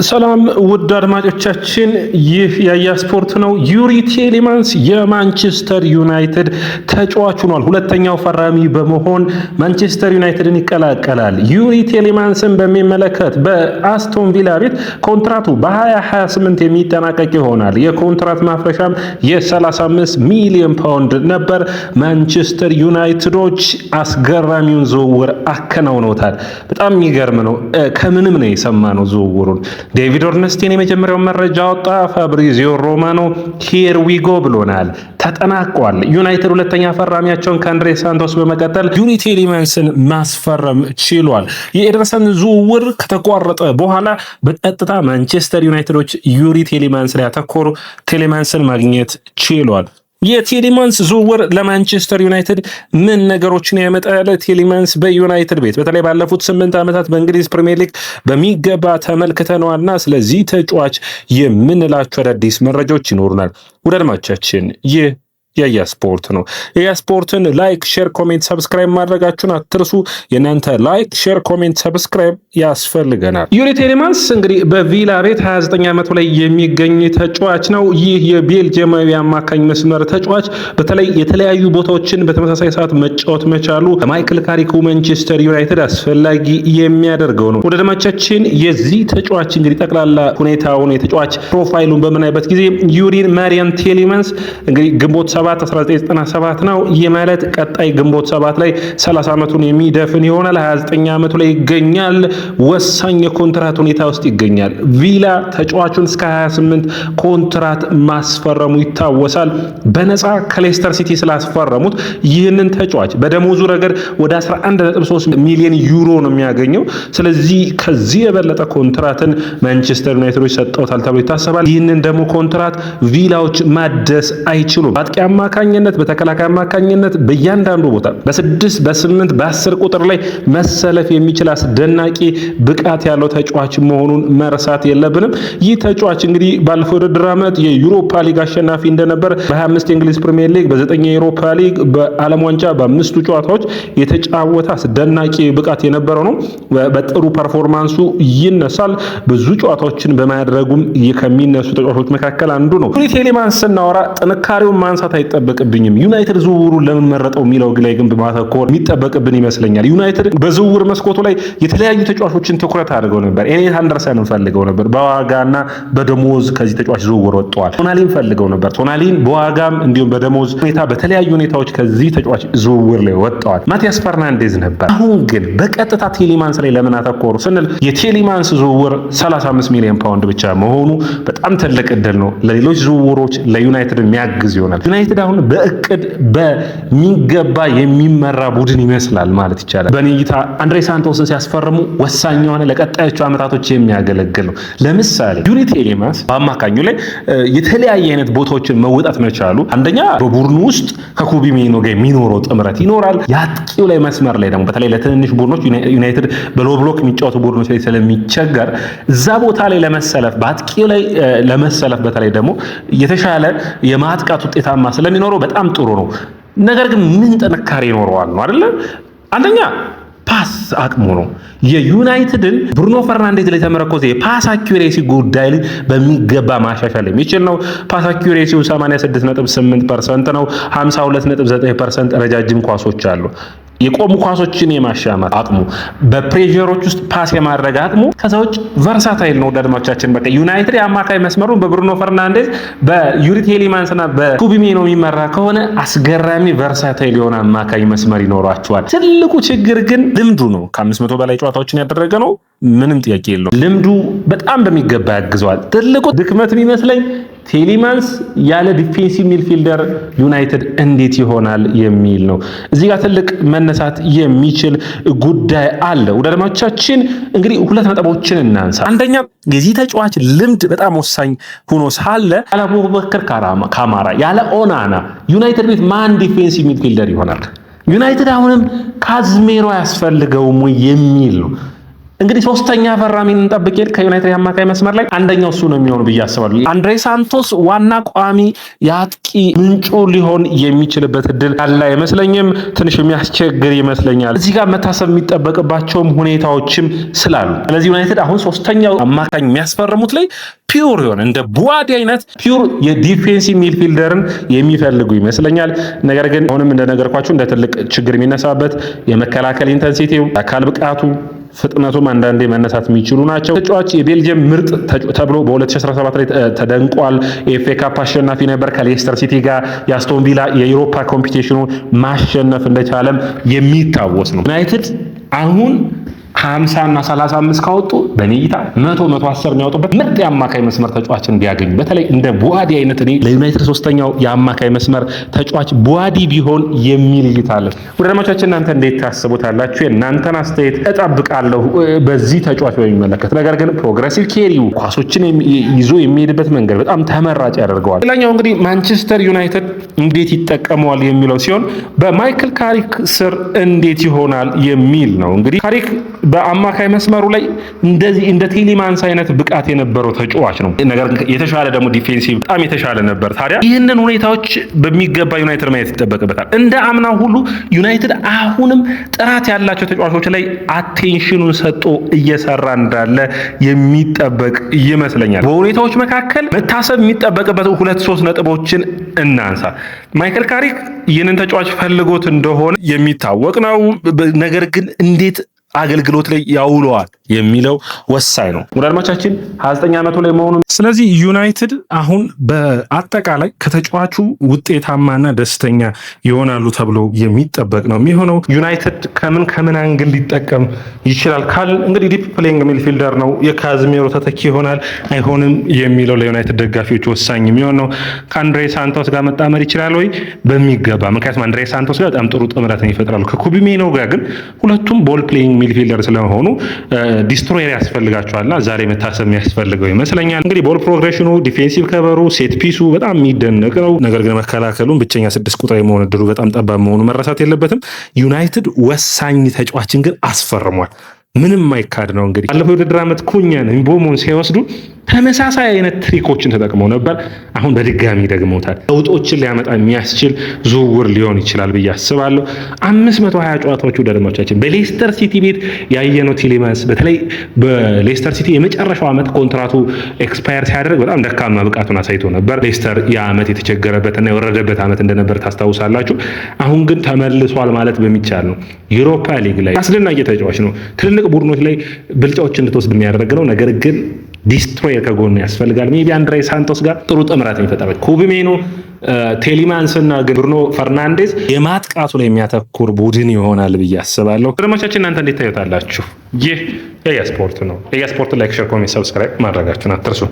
ሰላም ውድ አድማጮቻችን፣ ይህ ያያ ስፖርት ነው። ዩሪ ቴሌማንስ የማንቸስተር ዩናይትድ ተጫዋች ሆኗል። ሁለተኛው ፈራሚ በመሆን ማንቸስተር ዩናይትድን ይቀላቀላል። ዩሪ ቴሌማንስን በሚመለከት በአስቶን ቪላ ቤት ኮንትራቱ በ2028 የሚጠናቀቅ ይሆናል። የኮንትራት ማፍረሻም የ35 ሚሊዮን ፓውንድ ነበር። ማንቸስተር ዩናይትዶች አስገራሚውን ዝውውር አከናውነውታል። በጣም የሚገርም ነው። ከምንም ነው የሰማነው ዝውውሩን። ዴቪድ ኦርንስቲን የመጀመሪያውን መረጃ ወጣ። ፋብሪዚዮ ሮማኖ ሂር ዊጎ ብሎናል። ተጠናቋል። ዩናይትድ ሁለተኛ ፈራሚያቸውን ከአንድሬ ሳንቶስ በመቀጠል ዩሪ ቴሌማንስን ማስፈረም ችሏል። የኤደርሰን ዝውውር ከተቋረጠ በኋላ በቀጥታ ማንቸስተር ዩናይትዶች ዩሪ ቴሌማንስ ላይ ያተኮሩ ቴሌማንስን ማግኘት ችሏል። የቴሌማንስ ዝውውር ለማንቸስተር ዩናይትድ ምን ነገሮችን ያመጣል? ቴሌማንስ በዩናይትድ ቤት በተለይ ባለፉት 8 ዓመታት በእንግሊዝ ፕሪሚየር ሊግ በሚገባ ተመልክተነዋልና ስለዚህ ተጫዋች የምንላቸው አዳዲስ መረጃዎች ይኖሩናል። ውድ አድማጮቻችን ይህ ያያ ስፖርት ነው። ያያ ስፖርትን ላይክ፣ ሼር፣ ኮሜንት፣ ሰብስክራይብ ማድረጋችሁን አትርሱ። የናንተ ላይክ፣ ሼር፣ ኮሜንት፣ ሰብስክራይብ ያስፈልገናል። ዩሪ ቴሌማንስ እንግዲህ በቪላ ቤት 29 ዓመቱ ላይ የሚገኝ ተጫዋች ነው። ይህ የቤልጂየማዊ አማካኝ መስመር ተጫዋች በተለይ የተለያዩ ቦታዎችን በተመሳሳይ ሰዓት መጫወት መቻሉ ማይክል ካሪኩ ማንቸስተር ዩናይትድ አስፈላጊ የሚያደርገው ነው። ወደ ደማቻችን የዚህ ተጫዋች እንግዲህ ጠቅላላ ሁኔታውን የተጫዋች ፕሮፋይሉን በምናይበት ጊዜ ዩሪን ማሪያን ቴሌማንስ እንግዲህ ግንቦት 1997 ነው። ይህ ማለት ቀጣይ ግንቦት 7 ላይ 30 ዓመቱን የሚደፍን ይሆናል። 29 ዓመቱ ላይ ይገኛል። ወሳኝ የኮንትራት ሁኔታ ውስጥ ይገኛል። ቪላ ተጫዋቹን እስከ 28 ኮንትራት ማስፈረሙ ይታወሳል። በነፃ ከሌስተር ሲቲ ስላስፈረሙት ይህንን ተጫዋች በደሞዙ ረገድ ወደ 11.3 ሚሊዮን ዩሮ ነው የሚያገኘው። ስለዚህ ከዚህ የበለጠ ኮንትራትን ማንቸስተር ዩናይትዶች ሰጠውታል ተብሎ ይታሰባል። ይህንን ደግሞ ኮንትራት ቪላዎች ማደስ አይችሉም። አማካኝነት በተከላካይ አማካኝነት በእያንዳንዱ ቦታ በ6 በ8 በ10 ቁጥር ላይ መሰለፍ የሚችል አስደናቂ ብቃት ያለው ተጫዋች መሆኑን መርሳት የለብንም። ይህ ተጫዋች እንግዲህ ባለፈው ውድድር ዓመት የዩሮፓ ሊግ አሸናፊ እንደነበር በ25 የእንግሊዝ ፕሪሚየር ሊግ በ9 የዩሮፓ ሊግ በዓለም ዋንጫ በ5ቱ ጨዋታዎች የተጫወተ አስደናቂ ብቃት የነበረው ነው። በጥሩ ፐርፎርማንሱ ይነሳል። ብዙ ጨዋታዎችን በማድረጉም ከሚነሱ ተጫዋቾች መካከል አንዱ ነው። ዩሪ ቴሌማንስ ስናወራ ጥንካሬውን ማንሳት አይጠበቅብኝም። ዩናይትድ ዝውውሩን ለምን መረጠው የሚለው ላይ ግን በማተኮር የሚጠበቅብን ይመስለኛል። ዩናይትድ በዝውውር መስኮቱ ላይ የተለያዩ ተጫዋቾችን ትኩረት አድርገው ነበር። ኤሊየት አንደርሰንን ፈልገው ነበር። በዋጋና በደሞዝ ከዚህ ተጫዋች ዝውውር ወጥተዋል። ቶናሊን ፈልገው ነበር። ቶናሊን በዋጋም እንዲሁም በደሞዝ ሁኔታ በተለያዩ ሁኔታዎች ከዚህ ተጫዋች ዝውውር ላይ ወጥተዋል። ማቲያስ ፈርናንዴዝ ነበር። አሁን ግን በቀጥታ ቴሌማንስ ላይ ለምን አተኮሩ ስንል የቴሌማንስ ዝውውር 35 ሚሊዮን ፓውንድ ብቻ መሆኑ በጣም ትልቅ እድል ነው። ለሌሎች ዝውውሮች ለዩናይትድ የሚያግዝ ይሆናል። ዩናይትድ አሁን በእቅድ በሚገባ የሚመራ ቡድን ይመስላል ማለት ይቻላል። በኔ እይታ አንድሬ ሳንቶስን ሲያስፈርሙ ወሳኝ የሆነ ለቀጣዮቹ ዓመታቶች የሚያገለግል ነው። ለምሳሌ ዩሪ ቴሌማንስ በአማካኙ ላይ የተለያየ አይነት ቦታዎችን መውጣት መቻሉ አንደኛ በቡድኑ ውስጥ ከኮቢ ሜይኖ ጋር የሚኖረው ጥምረት ይኖራል። የአጥቂው ላይ መስመር ላይ ደግሞ በተለይ ለትንንሽ ቡድኖች ዩናይትድ በሎ ብሎክ የሚጫወቱ ቡድኖች ላይ ስለሚቸገር እዛ ቦታ ላይ ለመሰለፍ በአጥቂው ላይ ለመሰለፍ በተለይ ደግሞ የተሻለ የማጥቃት ውጤታማ ስለሚኖረው በጣም ጥሩ ነው። ነገር ግን ምን ጥንካሬ ይኖረዋል ነው አይደለ? አንደኛ ፓስ አቅሙ ነው። የዩናይትድን ብሩኖ ፈርናንዴዝ ላይ ተመረኮዘ የፓስ አኩሬሲ ጉዳይ በሚገባ ማሻሻል የሚችል ነው። ፓስ አኩሬሲው 86.8% ነው። 52.9% ረጃጅም ኳሶች አሉ። የቆሙ ኳሶችን የማሻማት አቅሙ በፕሬዠሮች ውስጥ ፓስ የማድረግ አቅሙ ከዛ ውጭ ቨርሳታይል ነው። አድማጮቻችን በቃ ዩናይትድ የአማካይ መስመሩን በብሩኖ ፈርናንዴዝ በዩሪ ቴሌማንስና በኮቢ ሜይኖ የሚመራ ከሆነ አስገራሚ ቨርሳታይል የሆነ አማካይ መስመር ይኖራቸዋል። ትልቁ ችግር ግን ልምዱ ነው። ከ500 በላይ ጨዋታዎችን ያደረገ ነው። ምንም ጥያቄ የለውም። ልምዱ በጣም በሚገባ ያግዘዋል። ትልቁ ድክመት የሚመስለኝ ቴሌማንስ ያለ ዲፌንሲቭ ሚድፊልደር ዩናይትድ እንዴት ይሆናል የሚል ነው። እዚህ ጋር ትልቅ መነሳት የሚችል ጉዳይ አለ። ወደ አድማጮቻችን እንግዲህ ሁለት ነጥቦችን እናንሳ። አንደኛ የዚህ ተጫዋች ልምድ በጣም ወሳኝ ሆኖ ሳለ ያለ አቡበከር ካማራ ያለ ኦናና ዩናይትድ ቤት ማን ዲፌንሲቭ ሚድፊልደር ይሆናል? ዩናይትድ አሁንም ካዝሜሮ ያስፈልገውም የሚል ነው። እንግዲህ ሶስተኛ ፈራሚን እንጠብቅ ከዩናይትድ አማካይ መስመር ላይ አንደኛው እሱ ነው የሚሆነው ብዬ አስባለሁ። አንድሬ ሳንቶስ ዋና ቋሚ የአጥቂ ምንጩ ሊሆን የሚችልበት እድል ያለ አይመስለኝም። ትንሽ የሚያስቸግር ይመስለኛል። እዚህ ጋር መታሰብ የሚጠበቅባቸውም ሁኔታዎችም ስላሉ ስለዚህ ዩናይትድ አሁን ሶስተኛው አማካኝ የሚያስፈርሙት ላይ ፒውር የሆነ እንደ ቡዋዲ አይነት ፒውር የዲፌንሲቭ ሚድፊልደርን የሚፈልጉ ይመስለኛል። ነገር ግን አሁንም እንደነገርኳችሁ እንደ ትልቅ ችግር የሚነሳበት የመከላከል ኢንተንሲቲው፣ የአካል ብቃቱ፣ ፍጥነቱም አንዳንዴ መነሳት የሚችሉ ናቸው። ተጫዋች የቤልጅየም ምርጥ ተብሎ በ2017 ላይ ተደንቋል። ኤፍኤ ካፕ አሸናፊ ነበር። ከሌስተር ሲቲ ጋር የአስቶን ቪላ የዩሮፓ ኮምፒቲሽኑ ማሸነፍ እንደቻለም የሚታወስ ነው። ዩናይትድ አሁን 50 እና 35 ካወጡ በኔይታ 110 የሚያወጡበት ምርጥ የአማካይ መስመር ተጫዋችን ቢያገኙ በተለይ እንደ ቡዋዲ አይነት እኔ ለዩናይትድ ሶስተኛው የአማካይ መስመር ተጫዋች ቡዋዲ ቢሆን የሚል እይታ አለ። ወዳጆቻችን እናንተ እንዴት ታስቡታላችሁ? እናንተን አስተያየት እጠብቃለሁ በዚህ ተጫዋች በሚመለከት። ነገር ግን ፕሮግሬሲቭ ኬሪው ኳሶችን ይዞ የሚሄድበት መንገድ በጣም ተመራጭ ያደርገዋል። ሌላኛው እንግዲህ ማንቸስተር ዩናይትድ እንዴት ይጠቀመዋል የሚለው ሲሆን በማይክል ካሪክ ስር እንዴት ይሆናል የሚል ነው። እንግዲህ ካሪክ በአማካይ መስመሩ ላይ እንደዚህ እንደ ቴሌማንስ አይነት ብቃት የነበረው ተጫዋች ነው። ነገር የተሻለ ደግሞ ዲፌንሲቭ በጣም የተሻለ ነበር። ታዲያ ይህንን ሁኔታዎች በሚገባ ዩናይትድ ማየት ይጠበቅበታል። እንደ አምናው ሁሉ ዩናይትድ አሁንም ጥራት ያላቸው ተጫዋቾች ላይ አቴንሽኑን ሰጥቶ እየሰራ እንዳለ የሚጠበቅ ይመስለኛል። በሁኔታዎች መካከል መታሰብ የሚጠበቅበት 2-3 ነጥቦችን እናንሳ። ማይክል ካሪክ ይህንን ተጫዋች ፈልጎት እንደሆነ የሚታወቅ ነው። ነገር ግን እንዴት አገልግሎት ላይ ያውለዋል የሚለው ወሳኝ ነው። ወዳጆቻችን 29 ዓመቱ ላይ መሆኑ ስለዚህ ዩናይትድ አሁን በአጠቃላይ ከተጫዋቹ ውጤታማና ደስተኛ ይሆናሉ ተብሎ የሚጠበቅ ነው የሚሆነው። ዩናይትድ ከምን አንግል ሊጠቀም ይችላል ካል እንግዲህ ዲፕ ፕሌይንግ ሚድፊልደር ነው። የካዝሜሮ ተተኪ ይሆናል አይሆንም የሚለው ለዩናይትድ ደጋፊዎች ወሳኝ የሚሆን ነው። ከአንድሬ ሳንቶስ ጋር መጣመር ይችላል ወይ? በሚገባ። ምክንያቱም አንድሬ ሳንቶስ ጋር በጣም ጥሩ ጥምረትን ይፈጥራሉ። ከኩቢሜኖ ጋር ግን ሁለቱም ቦል ፕሌይንግ ሚድፊልደር ስለሆኑ ዲስትሮየር ያስፈልጋቸዋልና ዛሬ መታሰብ የሚያስፈልገው ይመስለኛል። እንግዲህ ቦል ፕሮግሬሽኑ፣ ዲፌንሲቭ ከቨሩ፣ ሴት ፒሱ በጣም የሚደነቅ ነው። ነገር ግን መከላከሉን ብቸኛ 6 ቁጥር የመሆን እድሉ በጣም ጠባብ መሆኑ መረሳት የለበትም። ዩናይትድ ወሳኝ ተጫዋችን ግን አስፈርሟል። ምንም ማይካድ ነው። እንግዲህ ባለፈው የውድድር ዓመት ኩኛን ምቦሞን ሲወስዱ ተመሳሳይ አይነት ትሪኮችን ተጠቅመው ነበር። አሁን በድጋሚ ደግመውታል። ለውጦችን ሊያመጣ የሚያስችል ዝውውር ሊሆን ይችላል ብዬ አስባለሁ። 520 ጨዋታዎቹ ደረጃዎቻችን በሌስተር ሲቲ ቤት ያየነው ቲሌማንስ በተለይ በሌስተር ሲቲ የመጨረሻው ዓመት ኮንትራቱ ኤክስፓየር ሲያደርግ በጣም ደካማ ብቃቱን አሳይቶ ነበር። ሌስተር የዓመት የተቸገረበትና የወረደበት ዓመት እንደነበር ታስታውሳላችሁ። አሁን ግን ተመልሷል ማለት በሚቻል ነው። ዩሮፓ ሊግ ላይ አስደናቂ ተጫዋች ነው። ትልልቅ ቡድኖች ላይ ብልጫዎች እንድትወስድ የሚያደርግ ነው። ነገር ግን ዲስትሮየር ከጎኑ ያስፈልጋል። ሜቢ አንድሬ ሳንቶስ ጋር ጥሩ ጥምረት የሚፈጠር ኩቢሜኖ፣ ቴሌማንስ እና ብሩኖ ፈርናንዴዝ የማጥቃቱ ላይ የሚያተኩር ቡድን ይሆናል ብዬ አስባለሁ። ወዳጆቻችን እናንተ እንዴት ታዩታላችሁ? ይህ የያ ስፖርት ነው። የያ ስፖርት ላይክ፣ ሼር፣ ኮሜንት፣ ሰብስክራይብ ማድረጋችሁን አትርሱ።